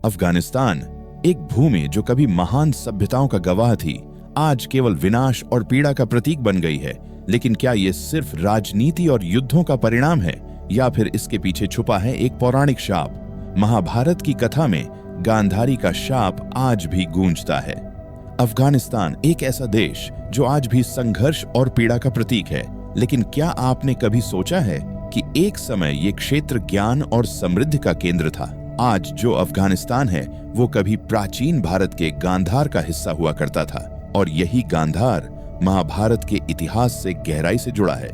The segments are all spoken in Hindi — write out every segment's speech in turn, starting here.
अफगानिस्तान, एक भूमि जो कभी महान सभ्यताओं का गवाह थी, आज केवल विनाश और पीड़ा का प्रतीक बन गई है। लेकिन क्या ये सिर्फ राजनीति और युद्धों का परिणाम है, या फिर इसके पीछे छुपा है एक पौराणिक शाप? महाभारत की कथा में गांधारी का शाप आज भी गूंजता है। अफगानिस्तान एक ऐसा देश जो आज भी संघर्ष और पीड़ा का प्रतीक है। लेकिन क्या आपने कभी सोचा है कि एक समय ये क्षेत्र ज्ञान और समृद्धि का केंद्र था? आज जो अफगानिस्तान है वो कभी प्राचीन भारत के गांधार का हिस्सा हुआ करता था, और यही गांधार महाभारत के इतिहास से गहराई से जुड़ा है।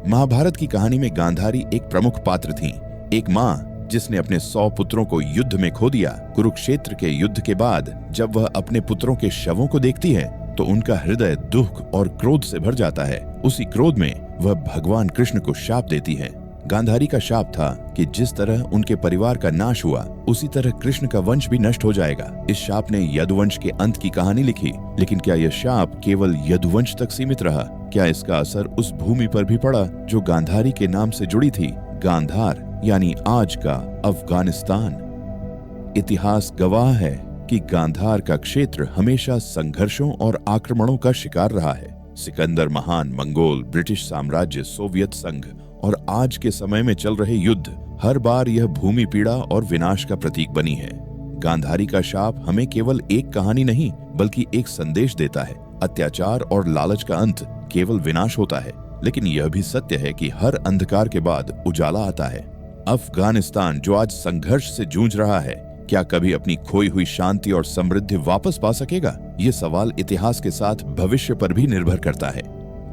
महाभारत की कहानी में गांधारी एक प्रमुख पात्र थीं, एक माँ जिसने अपने 100 पुत्रों को युद्ध में खो दिया। कुरुक्षेत्र के युद्ध के बाद जब वह अपने पुत्रों के शवों को देखती है तो उनका हृदय दुख और क्रोध से भर जाता है। उसी क्रोध में वह भगवान कृष्ण को शाप देती है। गांधारी का शाप था कि जिस तरह उनके परिवार का नाश हुआ, उसी तरह कृष्ण का वंश भी नष्ट हो जाएगा। इस शाप ने यदुवंश के अंत की कहानी लिखी। लेकिन क्या यह शाप केवल यदुवंश तक सीमित रहा? क्या इसका असर उस भूमि पर भी पड़ा जो गांधारी के नाम से जुड़ी थी? गांधार यानी आज का अफगानिस्तान। इतिहास गवाह है कि गांधार का क्षेत्र हमेशा संघर्षों और आक्रमणों का शिकार रहा है। सिकंदर महान, मंगोल, ब्रिटिश साम्राज्य, सोवियत संघ और आज के समय में चल रहे युद्ध, हर बार यह भूमि पीड़ा और विनाश का प्रतीक बनी है। गांधारी का शाप हमें केवल एक कहानी नहीं बल्कि एक संदेश देता है। अत्याचार और लालच का अंत केवल विनाश होता है, लेकिन यह भी सत्य है कि हर अंधकार के बाद उजाला आता है। अफगानिस्तान जो आज संघर्ष से जूझ रहा है, क्या कभी अपनी खोई हुई शांति और समृद्धि वापस पा सकेगा? ये सवाल इतिहास के साथ भविष्य पर भी निर्भर करता है।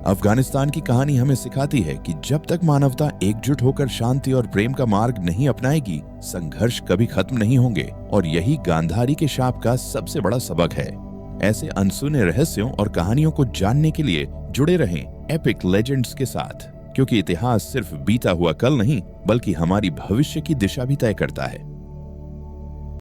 अफगानिस्तान की कहानी हमें सिखाती है कि जब तक मानवता एकजुट होकर शांति और प्रेम का मार्ग नहीं अपनाएगी, संघर्ष कभी खत्म नहीं होंगे। और यही गांधारी के शाप का सबसे बड़ा सबक है। ऐसे अनसुने रहस्यों और कहानियों को जानने के लिए जुड़े रहें एपिक लेजेंड्स के साथ, क्योंकि इतिहास सिर्फ बीता हुआ कल नहीं बल्कि हमारी भविष्य की दिशा भी तय करता है।